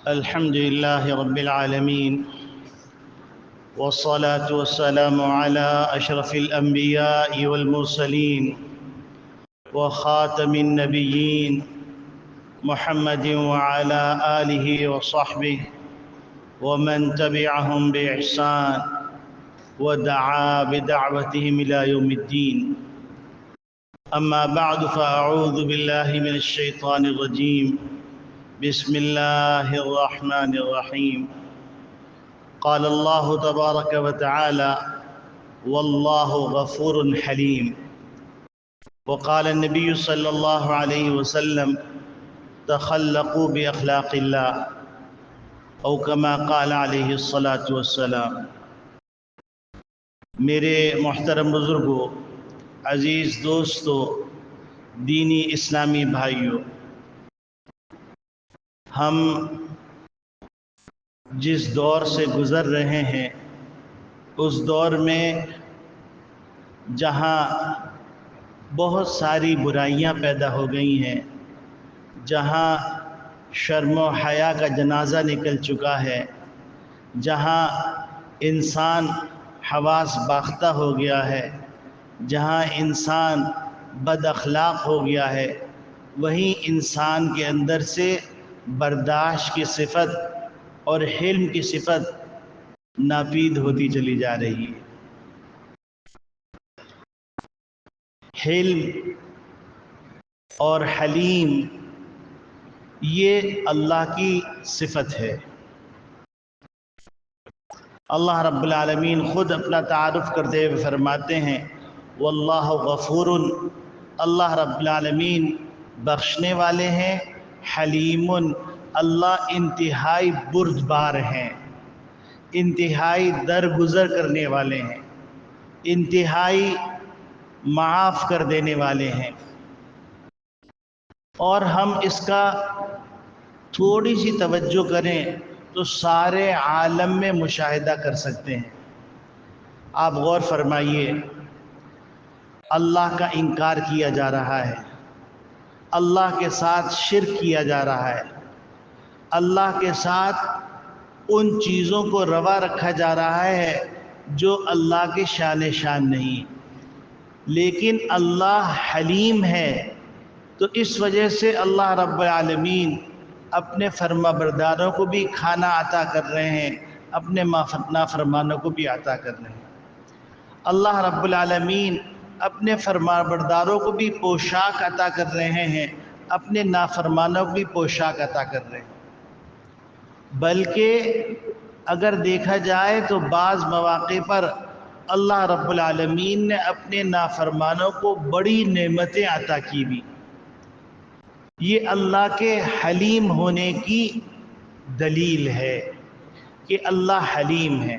الحمد لله رب العالمين، والصلاة والسلام على أشرف الأنبياء والمرسلين وخاتم النبيين محمد وعلى آله وصحبه ومن تبعهم بإحسان ودعا بدعوتهم إلى يوم الدين. أما بعد، فأعوذ بالله من الشيطان الرجيم. بسم الله الرحمن الرحيم. قال الله تبارك وتعالى: والله غفور حليم. وقال النبي صلى الله عليه وسلم: تخلقوا بأخلاق الله، او كما قال علیہ الصلاۃ والسلام. میرے محترم بزرگوں، عزیز دوستوں، دینی اسلامی بھائیوں، ہم جس دور سے گزر رہے ہیں اس دور میں جہاں بہت ساری برائیاں پیدا ہو گئی ہیں، جہاں شرم و حیا کا جنازہ نکل چکا ہے، جہاں انسان حواس باختہ ہو گیا ہے، جہاں انسان بد اخلاق ہو گیا ہے، وہیں انسان کے اندر سے برداشت کی صفت اور حلم کی صفت ناپید ہوتی چلی جا رہی ہے۔ حلم اور حلیم یہ اللہ کی صفت ہے۔ اللہ رب العالمین خود اپنا تعارف کرتے ہوئے فرماتے ہیں: واللہ غفور، اللہ رب العالمین بخشنے والے ہیں، حلیم، اللہ انتہائی بردبار ہیں، انتہائی درگزر کرنے والے ہیں، انتہائی معاف کر دینے والے ہیں۔ اور ہم اس کا تھوڑی سی توجہ کریں تو سارے عالم میں مشاہدہ کر سکتے ہیں۔ آپ غور فرمائیے، اللہ کا انکار کیا جا رہا ہے، اللہ کے ساتھ شرک کیا جا رہا ہے، اللہ کے ساتھ ان چیزوں کو روا رکھا جا رہا ہے جو اللہ کے شان نہیں، لیکن اللہ حلیم ہے۔ تو اس وجہ سے اللہ رب العالمین اپنے فرما برداروں کو بھی کھانا عطا کر رہے ہیں، اپنے نافرمانوں کو بھی عطا کر رہے ہیں۔ اللہ رب العالمین اپنے فرما برداروں کو بھی پوشاک عطا کر رہے ہیں، اپنے نافرمانوں کو بھی پوشاک عطا کر رہے ہیں۔ بلکہ اگر دیکھا جائے تو بعض مواقع پر اللہ رب العالمین نے اپنے نافرمانوں کو بڑی نعمتیں عطا کی بھی۔ یہ اللہ کے حلیم ہونے کی دلیل ہے کہ اللہ حلیم ہے۔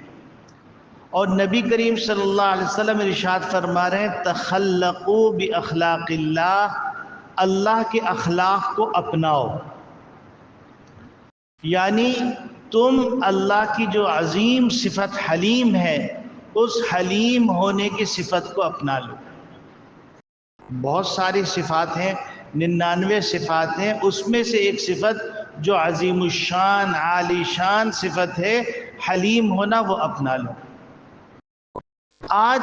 اور نبی کریم صلی اللہ علیہ وسلم ارشاد فرما رہے ہیں: تخلقوا باخلاق اللہ، اللہ کے اخلاق کو اپناؤ، یعنی تم اللہ کی جو عظیم صفت حلیم ہے اس حلیم ہونے کی صفت کو اپنا لو۔ بہت ساری صفات ہیں، 99 صفات ہیں، اس میں سے ایک صفت جو عظیم الشان عالی شان صفت ہے حلیم ہونا، وہ اپنا لو۔ آج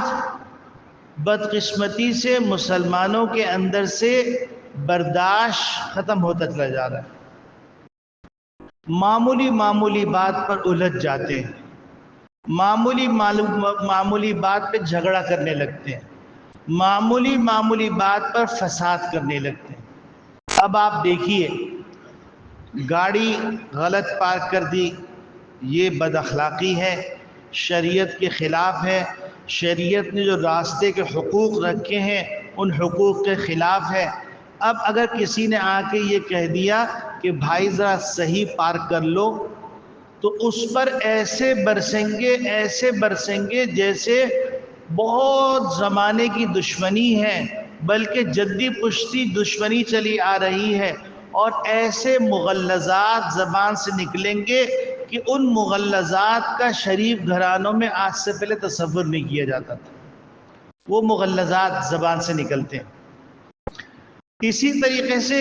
بدقسمتی سے مسلمانوں کے اندر سے برداشت ختم ہوتا چلا جا رہا ہے۔ معمولی بات پر الجھ جاتے ہیں، معمولی بات پہ جھگڑا کرنے لگتے ہیں، معمولی بات پر فساد کرنے لگتے ہیں۔ اب آپ دیکھیے، گاڑی غلط پارک کر دی، یہ بد اخلاقی ہے، شریعت کے خلاف ہے، شریعت نے جو راستے کے حقوق رکھے ہیں ان حقوق کے خلاف ہے۔ اب اگر کسی نے آ کے یہ کہہ دیا کہ بھائی ذرا صحیح پارک کر لو، تو اس پر ایسے برسیں گے جیسے بہت زمانے کی دشمنی ہے، بلکہ جدی پشتی دشمنی چلی آ رہی ہے، اور ایسے مغلظات زبان سے نکلیں گے کہ ان مغلظات کا شریف گھرانوں میں آج سے پہلے تصور نہیں کیا جاتا تھا۔ وہ مغلظات زبان سے نکلتے ہیں۔ اسی طریقے سے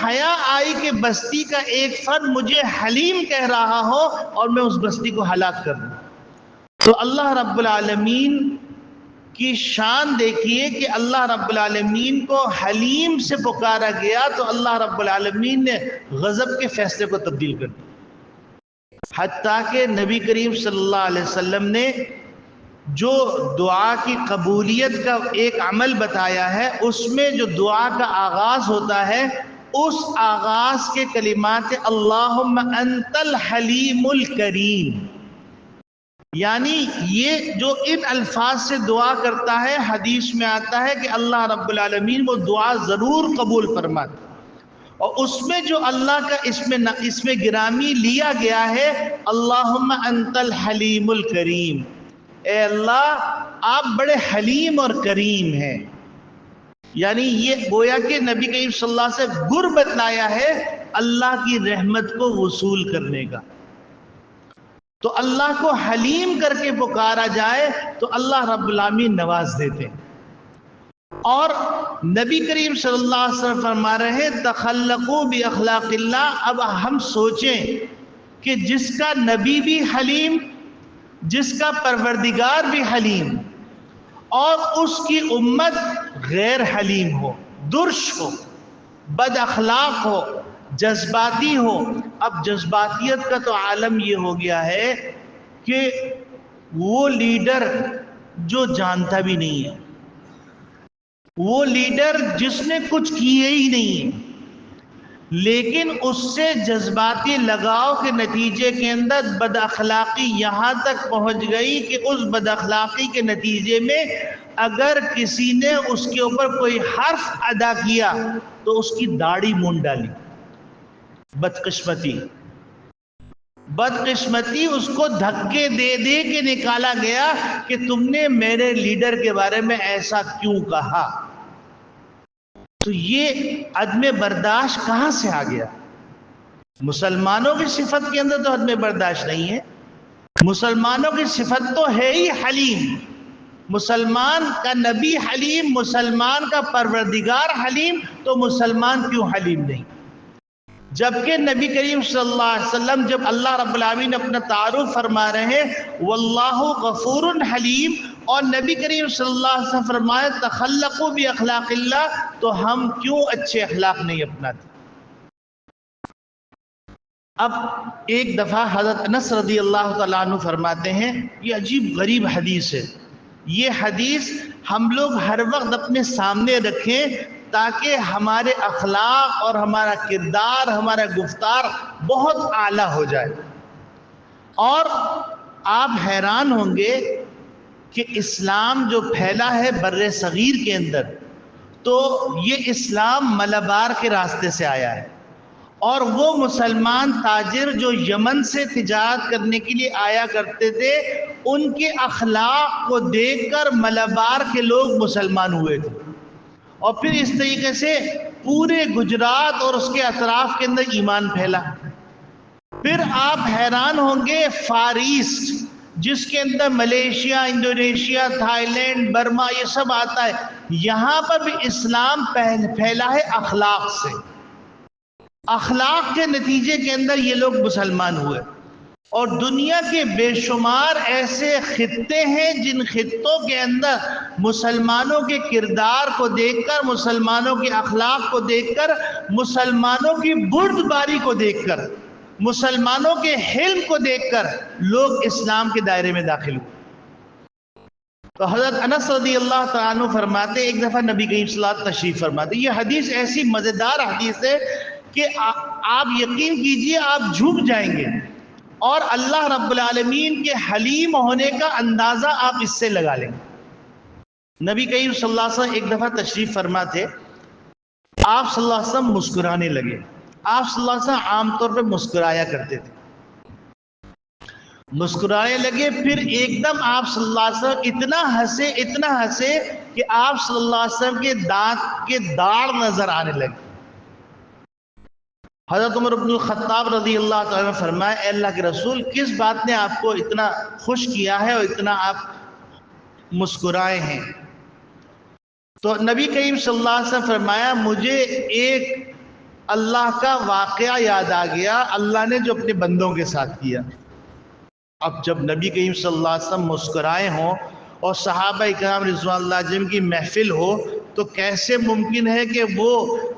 حیا آئی کہ بستی کا ایک فرد مجھے حلیم کہہ رہا ہو اور میں اس بستی کو ہلاک کر دوں۔ تو اللہ رب العالمین کی شان دیکھیے کہ اللہ رب العالمین کو حلیم سے پکارا گیا تو اللہ رب العالمین نے غضب کے فیصلے کو تبدیل کر دیا، حتیٰ کہ نبی کریم صلی اللہ علیہ وسلم نے جو دعا کی قبولیت کا ایک عمل بتایا ہے، اس میں جو دعا کا آغاز ہوتا ہے اس آغاز کے کلمات اللہم انت الحلیم الکریم، یعنی یہ جو ان الفاظ سے دعا کرتا ہے حدیث میں آتا ہے کہ اللہ رب العالمین وہ دعا ضرور قبول فرماتا، اور اس میں جو اللہ کا اس میں گرامی لیا گیا ہے اللہم انت الحلیم الکریم، اے اللہ آپ بڑے حلیم اور کریم ہیں، یعنی یہ گویا کہ نبی کریم صلی اللہ علیہ وسلم گر بتلایا ہے اللہ کی رحمت کو وصول کرنے کا۔ تو اللہ کو حلیم کر کے پکارا جائے تو اللہ رب العالمین نواز دیتے ہیں۔ اور نبی کریم صلی اللہ علیہ وسلم فرما رہے ہیں تخلقوا باخلاق اللہ۔ اب ہم سوچیں کہ جس کا نبی بھی حلیم، جس کا پروردگار بھی حلیم، اور اس کی امت غیر حلیم ہو، درش ہو، بد اخلاق ہو، جذباتی ہو۔ اب جذباتیت کا تو عالم یہ ہو گیا ہے کہ وہ لیڈر جو جانتا بھی نہیں ہے، وہ لیڈر جس نے کچھ کیے ہی نہیں ہے، لیکن اس سے جذباتی لگاؤ کے نتیجے کے اندر بد اخلاقی یہاں تک پہنچ گئی کہ اس بد اخلاقی کے نتیجے میں اگر کسی نے اس کے اوپر کوئی حرف ادا کیا تو اس کی داڑھی مونڈ ڈالی۔ بدقسمتی اس کو دھکے دے دے کے نکالا گیا کہ تم نے میرے لیڈر کے بارے میں ایسا کیوں کہا۔ تو یہ عدم برداشت کہاں سے آ گیا؟ مسلمانوں کی صفت کے اندر تو عدم برداشت نہیں ہے، مسلمانوں کی صفت تو ہے ہی حلیم، مسلمان کا نبی حلیم، مسلمان کا پروردگار حلیم، تو مسلمان کیوں حلیم نہیں؟ جبکہ نبی کریم صلی اللہ علیہ وسلم جب اللہ رب العالمین اپنا تعارف فرما رہے ہیں واللہ غفور حلیم، اور نبی کریم صلی اللہ علیہ وسلم فرمائے تخلقوا باخلاق اللہ، تو ہم کیوں اچھے اخلاق نہیں اپناتے؟ اب ایک دفعہ حضرت انس رضی اللہ تعالیٰ عنہ فرماتے ہیں، یہ عجیب غریب حدیث ہے، یہ حدیث ہم لوگ ہر وقت اپنے سامنے رکھیں تاکہ ہمارے اخلاق اور ہمارا کردار، ہمارا گفتار بہت اعلیٰ ہو جائے۔ اور آپ حیران ہوں گے کہ اسلام جو پھیلا ہے بر صغیر کے اندر، تو یہ اسلام ملبار کے راستے سے آیا ہے، اور وہ مسلمان تاجر جو یمن سے تجارت کرنے کے لیے آیا کرتے تھے، ان کے اخلاق کو دیکھ کر ملبار کے لوگ مسلمان ہوئے تھے، اور پھر اس طریقے سے پورے گجرات اور اس کے اطراف کے اندر ایمان پھیلا۔ پھر آپ حیران ہوں گے فاریس، جس کے اندر Malaysia, Indonesia, Thailand, Burma یہ سب آتا ہے، یہاں پر بھی اسلام پھیلا ہے اخلاق سے، اخلاق کے نتیجے کے اندر یہ لوگ مسلمان ہوئے۔ اور دنیا کے بے شمار ایسے خطے ہیں جن خطوں کے اندر مسلمانوں کے کردار کو دیکھ کر، مسلمانوں کے اخلاق کو دیکھ کر، مسلمانوں کی بردباری کو دیکھ کر، مسلمانوں کے حلم کو دیکھ کر لوگ اسلام کے دائرے میں داخل ہوئے۔ تو حضرت انس رضی اللہ تعالیٰ عنہ فرماتے ایک دفعہ نبی کریم صلی اللہ علیہ وسلم تشریف فرماتے، یہ حدیث ایسی مزیدار حدیث ہے کہ آپ یقین کیجئے آپ جھک جائیں گے، اور اللہ رب العالمین کے حلیم ہونے کا اندازہ آپ اس سے لگا لیں گے۔ نبی کریم صلی اللہ علیہ وسلم ایک دفعہ تشریف فرما تھے، آپ صلی اللہ علیہ وسلم مسکرانے لگے۔ آپ صلی اللہ علیہ وسلم عام طور پہ مسکرایا کرتے تھے، مسکرانے لگے، پھر ایک دم آپ صلی اللہ علیہ وسلم اتنا ہنسے کہ آپ صلی اللہ علیہ وسلم کے دانت کے داڑ نظر آنے لگے۔ حضرت عمر بن الخطاب رضی اللہ تعالیٰ نے فرمایا اے اللہ کے رسول، کس بات نے آپ کو اتنا خوش کیا ہے اور اتنا آپ مسکرائے ہیں؟ تو نبی کریم صلی اللہ علیہ وسلم فرمایا مجھے ایک اللہ کا واقعہ یاد آ گیا، اللہ نے جو اپنے بندوں کے ساتھ کیا۔ اب جب نبی کریم صلی اللہ علیہ وسلم مسکرائے ہوں اور صحابہ اکرام رضوان اللہ علیہم کی محفل ہو، تو کیسے ممکن ہے کہ وہ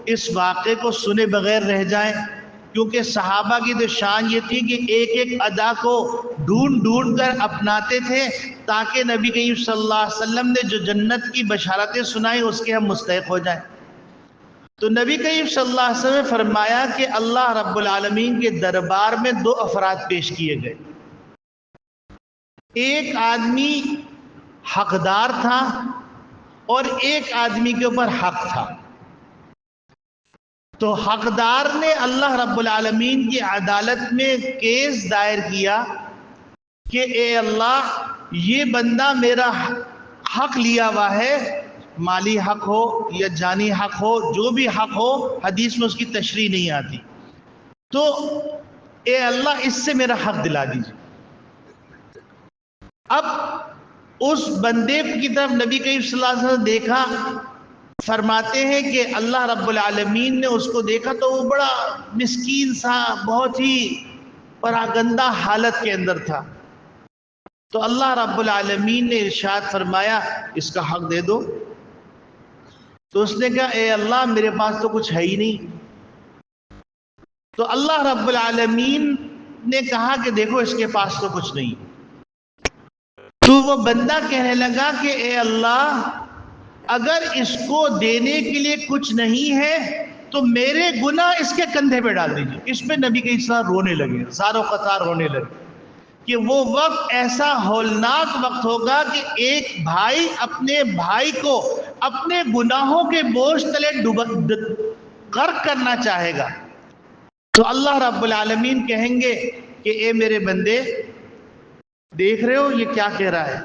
اس واقعے کو سنے بغیر رہ جائیں؟ کیونکہ صحابہ کی تو شان یہ تھی کہ ایک ایک ادا کو ڈھونڈ ڈھونڈ کر اپناتے تھے تاکہ نبی کریم صلی اللہ علیہ وسلم نے جو جنت کی بشارتیں سنائی اس کے ہم مستحق ہو جائیں۔ تو نبی کریم صلی اللہ علیہ وسلم نے فرمایا کہ اللہ رب العالمین کے دربار میں دو افراد پیش کیے گئے۔ ایک آدمی حقدار تھا اور ایک آدمی کے اوپر حق تھا۔ تو حقدار نے اللہ رب العالمین کی عدالت میں کیس دائر کیا کہ اے اللہ، یہ بندہ میرا حق لیا ہوا ہے، مالی حق ہو یا جانی حق ہو، جو بھی حق ہو، حدیث میں اس کی تشریح نہیں آتی، تو اے اللہ اس سے میرا حق دلا دیجیے۔ اب اس بندے کی طرف نبی کریم صلی اللہ علیہ وسلم دیکھا، فرماتے ہیں کہ اللہ رب العالمین نے اس کو دیکھا تو وہ بڑا مسکین سا، بہت ہی پراگندہ حالت کے اندر تھا۔ تو اللہ رب العالمین نے ارشاد فرمایا اس کا حق دے دو۔ تو اس نے کہا اے اللہ میرے پاس تو کچھ ہے ہی نہیں۔ تو اللہ رب العالمین نے کہا کہ دیکھو اس کے پاس تو کچھ نہیں۔ تو وہ بندہ کہنے لگا کہ اے اللہ، اگر اس کو دینے کے لیے کچھ نہیں ہے تو میرے گناہ اس کے کندھے پہ ڈال دیجیے۔ اس پہ نبی کے اسلام رونے لگے، زار و قطار رونے لگے کہ وہ وقت ایسا ہولناک وقت ہوگا کہ ایک بھائی اپنے بھائی کو اپنے گناہوں کے بوجھ تلے غرق کرنا چاہے گا۔ تو اللہ رب العالمین کہیں گے کہ اے میرے بندے، دیکھ رہے ہو یہ کیا کہہ رہا ہے؟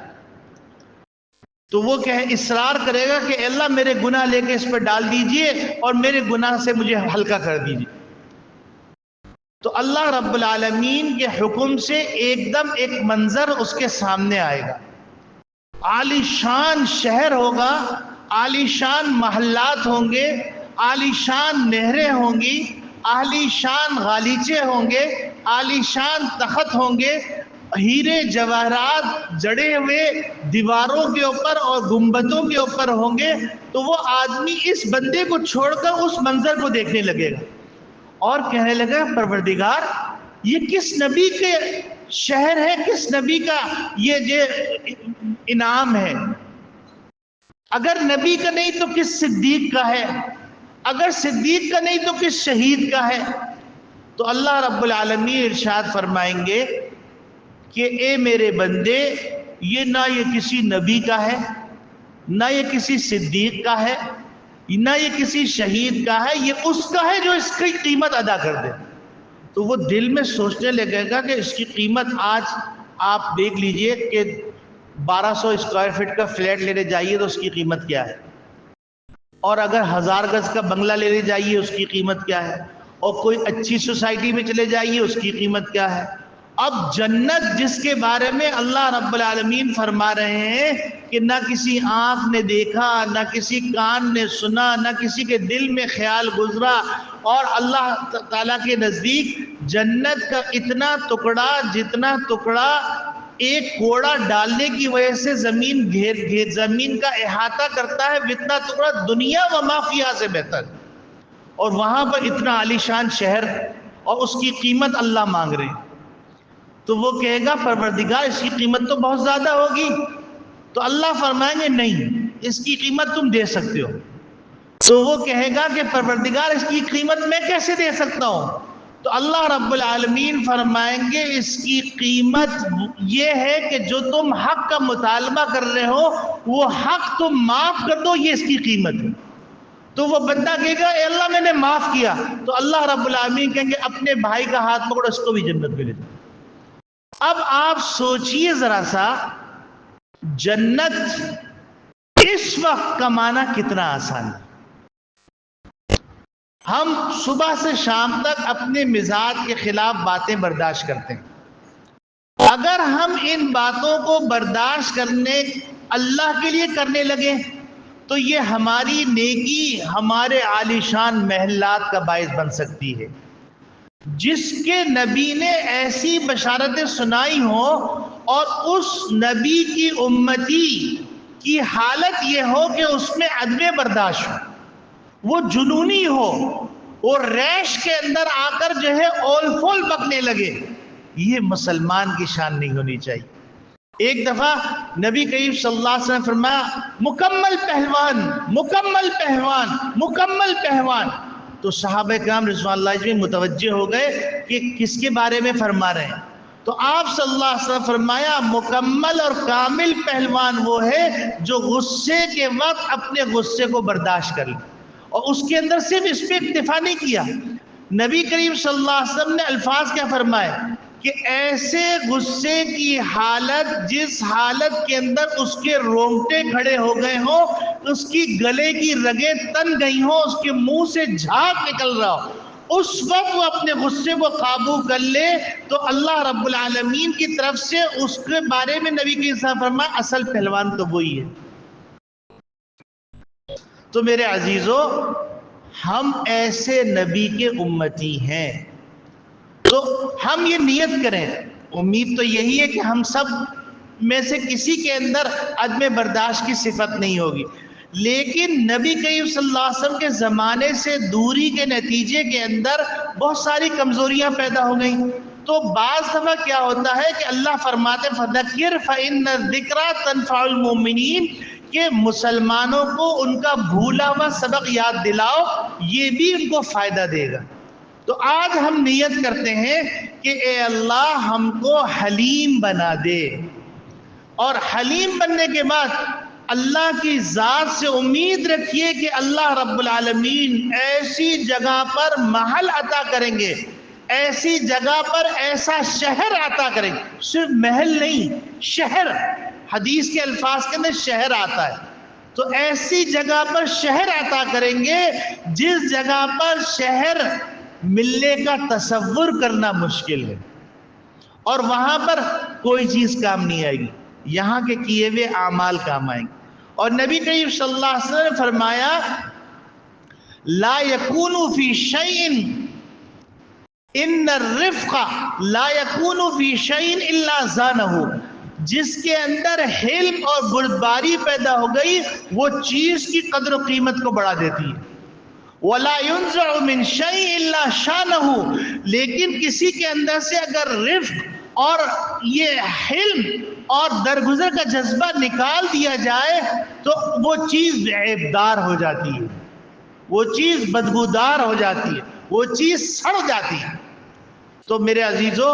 تو وہ اصرار کرے گا کہ اللہ میرے گناہ لے کے اس پہ ڈال دیجئے اور میرے گناہ سے مجھے ہلکا کر دیجئے۔ تو اللہ رب العالمین کے حکم سے ایک دم ایک منظر اس کے سامنے آئے گا۔ عالی شان شہر ہوگا، عالی شان محلات ہوں گے، عالی شان نہریں ہوں گی، عالی شان غالیچے ہوں گے، عالی شان تخت ہوں گے، ہیرے جواہرات جڑے ہوئے دیواروں کے اوپر اور گنبدوں کے اوپر ہوں گے۔ تو وہ آدمی اس بندے کو چھوڑ کر اس منظر کو دیکھنے لگے گا اور کہنے لگا پروردگار، یہ کس نبی کے شہر ہے، کس نبی کا یہ انعام ہے؟ اگر نبی کا نہیں تو کس صدیق کا ہے؟ اگر صدیق کا نہیں تو کس شہید کا ہے؟ تو اللہ رب العالمین ارشاد فرمائیں گے کہ اے میرے بندے، یہ نہ یہ کسی نبی کا ہے، نہ یہ کسی صدیق کا ہے، نہ یہ کسی شہید کا ہے، یہ اس کا ہے جو اس کی قیمت ادا کر دے۔ تو وہ دل میں سوچنے لگے گا کہ اس کی قیمت آج آپ دیکھ لیجئے کہ 1200 اسکوائر فٹ کا فلیٹ لینے جائیے تو اس کی قیمت کیا ہے، اور اگر 1000 گز کا بنگلہ لینے جائیے اس کی قیمت کیا ہے، اور کوئی اچھی سوسائٹی میں چلے جائیے اس کی قیمت کیا ہے۔ اب جنت جس کے بارے میں اللہ رب العالمین فرما رہے ہیں کہ نہ کسی آنکھ نے دیکھا، نہ کسی کان نے سنا، نہ کسی کے دل میں خیال گزرا، اور اللہ تعالیٰ کے نزدیک جنت کا اتنا ٹکڑا، جتنا ٹکڑا ایک کوڑا ڈالنے کی وجہ سے زمین کا احاطہ کرتا ہے، اتنا ٹکڑا دنیا و ما فیہا سے بہتر، اور وہاں پر اتنا عالی شان شہر، اور اس کی قیمت اللہ مانگ رہے ہیں۔ تو وہ کہے گا پروردگار اس کی قیمت تو بہت زیادہ ہوگی۔ تو اللہ فرمائیں گے نہیں، اس کی قیمت تم دے سکتے ہو۔ تو وہ کہے گا کہ پروردگار اس کی قیمت میں کیسے دے سکتا ہوں؟ تو اللہ رب العالمین فرمائیں گے اس کی قیمت یہ ہے کہ جو تم حق کا مطالبہ کر رہے ہو وہ حق تم معاف کر دو، یہ اس کی قیمت ہے۔ تو وہ بندہ کہے گا اے اللہ میں نے معاف کیا۔ تو اللہ رب العالمین کہیں گے اپنے بھائی کا ہاتھ پکڑو، اس کو بھی جنت میں لے جاؤ۔ اب آپ سوچئے ذرا سا، جنت اس وقت کمانا کتنا آسان ہے۔ ہم صبح سے شام تک اپنے مزاج کے خلاف باتیں برداشت کرتے ہیں۔ اگر ہم ان باتوں کو برداشت کرنے اللہ کے لیے کرنے لگے تو یہ ہماری نیکی ہمارے عالیشان محلات کا باعث بن سکتی ہے۔ جس کے نبی نے ایسی بشارتیں سنائی ہوں اور اس نبی کی امتی کی حالت یہ ہو کہ اس میں عدم برداشت ہو، وہ جنونی ہو، وہ ریش کے اندر آ کر جو ہے اول فول بکنے لگے، یہ مسلمان کی شان نہیں ہونی چاہیے۔ ایک دفعہ نبی کریم صلی اللہ علیہ وسلم فرمایا مکمل پہلوان، مکمل پہلوان، مکمل پہلوان، تو صحابہ کرام رضوان اللہ علیہم متوجہ ہو گئے کہ کس کے بارے میں فرما رہے ہیں۔ تو آپ صلی اللہ علیہ وسلم فرمایا مکمل اور کامل پہلوان وہ ہے جو غصے کے وقت اپنے غصے کو برداشت کر لے، اور اس کے اندر صرف اس پہ اکتفا نہیں کیا۔ نبی کریم صلی اللہ علیہ وسلم نے الفاظ کیا فرمائے کہ ایسے غصے کی حالت جس حالت کے اندر اس کے رونگٹے کھڑے ہو گئے ہوں، اس کی گلے کی رگیں تن گئی ہوں، اس کے منہ سے جھاگ نکل رہا ہو، اس وقت وہ اپنے غصے کو قابو کر لے تو اللہ رب العالمین کی طرف سے اس کے بارے میں نبی کی صلی اللہ علیہ وسلم فرمایا اصل پہلوان تو وہی ہے۔ تو میرے عزیزو، ہم ایسے نبی کے امتی ہیں، تو ہم یہ نیت کریں، امید تو یہی ہے کہ ہم سب میں سے کسی کے اندر عدم برداشت کی صفت نہیں ہوگی، لیکن نبی کریم صلی اللہ علیہ وسلم کے زمانے سے دوری کے نتیجے کے اندر بہت ساری کمزوریاں پیدا ہو گئیں۔ تو بعض دفعہ کیا ہوتا ہے کہ اللہ فرماتے فَذَكِّرْ فَإِنَّ الذِّكْرَى تَنفَعُ الْمُؤْمِنِينَ کہ مسلمانوں کو ان کا بھولا ہوا سبق یاد دلاؤ، یہ بھی ان کو فائدہ دے گا۔ تو آج ہم نیت کرتے ہیں کہ اے اللہ ہم کو حلیم بنا دے، اور حلیم بننے کے بعد اللہ کی ذات سے امید رکھیے کہ اللہ رب العالمین ایسی جگہ پر محل عطا کریں گے، ایسی جگہ پر ایسا شہر عطا کریں گے، صرف محل نہیں، شہر، حدیث کے الفاظ کے اندر شہر آتا ہے، تو ایسی جگہ پر شہر عطا کریں گے جس جگہ پر شہر ملنے کا تصور کرنا مشکل ہے، اور وہاں پر کوئی چیز کام نہیں آئے گی، یہاں کے کیے ہوئے اعمال کام آئیں گے۔ اور نبی کریم صلی اللہ علیہ وسلم نے فرمایا لا یکون فی شیء ان الرفق لا یکون فی شیء الا زانہ، جس کے اندر حلم اور بردباری پیدا ہو گئی وہ چیز کی قدر و قیمت کو بڑھا دیتی ہے۔ وَلَا يُنزَعُ مِن شَيْءٍ إِلَّا شَانَهُ، لیکن کسی کے اندر سے اگر رفق اور یہ حلم اور درگزر کا جذبہ نکال دیا جائے تو وہ چیز عیبدار ہو جاتی ہے، وہ چیز بدبودار ہو جاتی ہے، وہ چیز سڑ جاتی ہے۔ تو میرے عزیزو،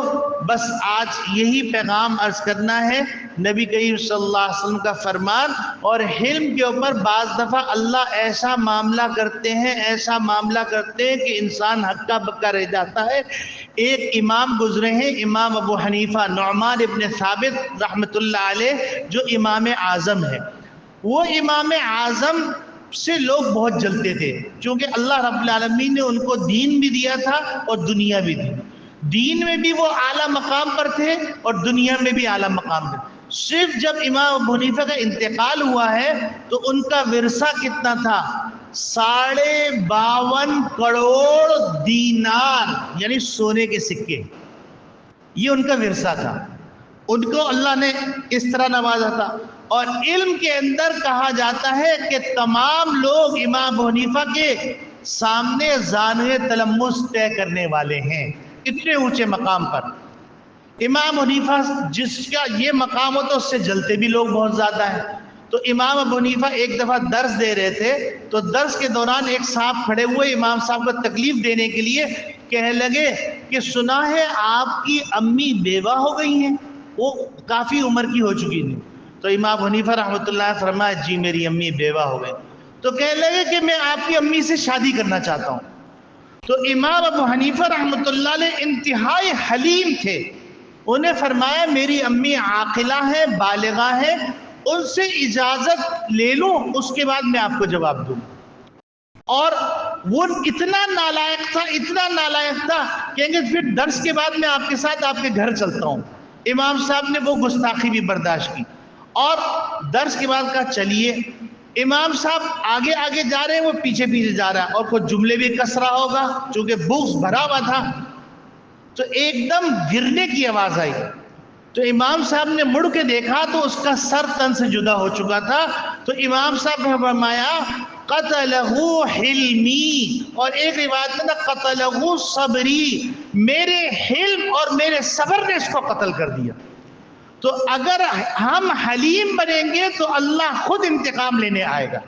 بس آج یہی پیغام عرض کرنا ہے، نبی کریم صلی اللہ علیہ وسلم کا فرمان، اور حلم کے اوپر بعض دفعہ اللہ ایسا معاملہ کرتے ہیں، ایسا معاملہ کرتے ہیں کہ انسان ہکا بکا رہ جاتا ہے۔ ایک امام گزرے ہیں، امام ابو حنیفہ نعمان ابن ثابت رحمت اللہ علیہ، جو امام اعظم ہے۔ وہ امام اعظم سے لوگ بہت جلتے تھے، چونکہ اللہ رب العالمین نے ان کو دین بھی دیا تھا اور دنیا بھی دی، دین میں بھی وہ اعلیٰ مقام پر تھے اور دنیا میں بھی اعلیٰ مقام پر۔ صرف جب امام ابو حنیفہ کا انتقال ہوا ہے تو ان کا ورثہ کتنا تھا؟ 52 کروڑ دینار، یعنی سونے کے سکے، یہ ان کا ورثہ تھا۔ ان کو اللہ نے اس طرح نوازا تھا، اور علم کے اندر کہا جاتا ہے کہ تمام لوگ امام ابو حنیفہ کے سامنے زانوِ تلمس طے کرنے والے ہیں، اتنے اونچے مقام پر۔ امام حنیفہ جس کا یہ مقام ہو تو اس سے جلتے بھی لوگ بہت زیادہ ہیں۔ تو امام ابو حنیفہ ایک دفعہ درس دے رہے تھے، تو درس کے دوران ایک صاحب کھڑے ہوئے امام صاحب کو تکلیف دینے کے لیے، کہنے لگے کہ سنا ہے آپ کی امی بیوہ ہو گئی ہیں، وہ کافی عمر کی ہو چکی تھی۔ تو امام حنیفہ رحمۃ اللہ علیہ فرمایا جی میری امی بیوہ ہو گئی۔ تو کہنے لگے کہ میں آپ کی امی سے شادی کرنا چاہتا ہوں۔ تو امام ابو حنیفہ رحمۃ اللہ علیہ انتہائی حلیم تھے، انہیں فرمایا میری امی عاقلہ ہے، بالغہ ہے، ان سے اجازت لے لوں، اس کے بعد میں آپ کو جواب دوں۔ اور وہ اتنا نالائق تھا، اتنا نالائق تھا، کہیں گے پھر درس کے بعد میں آپ کے ساتھ آپ کے گھر چلتا ہوں۔ امام صاحب نے وہ گستاخی بھی برداشت کی، اور درس کے بعد کہا چلیے امام صاحب آگے آگے جا رہے ہیں، وہ پیچھے پیچھے جا رہا ہے، اور کچھ جملے بھی کس رہا ہوگا چونکہ بغض بھرا ہوا تھا، تو ایک دم گرنے کی آواز آئی، تو امام صاحب نے مڑ کے دیکھا تو اس کا سر تن سے جدا ہو چکا تھا، تو امام صاحب نے فرمایا قتلہ حلمی، اور ایک روایت میں قتلہ صبری، میرے حلم اور میرے صبر نے اس کو قتل کر دیا۔ تو اگر ہم حلیم بنیں گے تو اللہ خود انتقام لینے آئے گا۔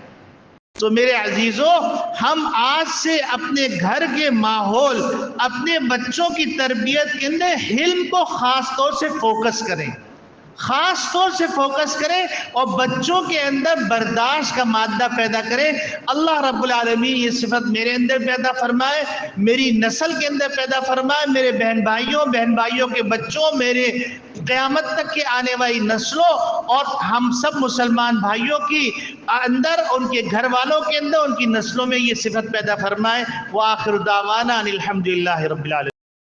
تو میرے عزیزوں، ہم آج سے اپنے گھر کے ماحول، اپنے بچوں کی تربیت کے اندر حلم کو خاص طور سے فوکس کریں، خاص طور سے فوکس کریں، اور بچوں کے اندر برداشت کا مادہ پیدا کریں۔ اللہ رب العالمین یہ صفت میرے اندر پیدا فرمائے، میری نسل کے اندر پیدا فرمائے، میرے بہن بھائیوں کے بچوں، میرے قیامت تک کے آنے والی نسلوں، اور ہم سب مسلمان بھائیوں کی اندر، ان کے گھر والوں کے اندر، ان کی نسلوں میں یہ صفت پیدا فرمائے۔ وآخر دعوانا ان الحمدللہ رب العالمین۔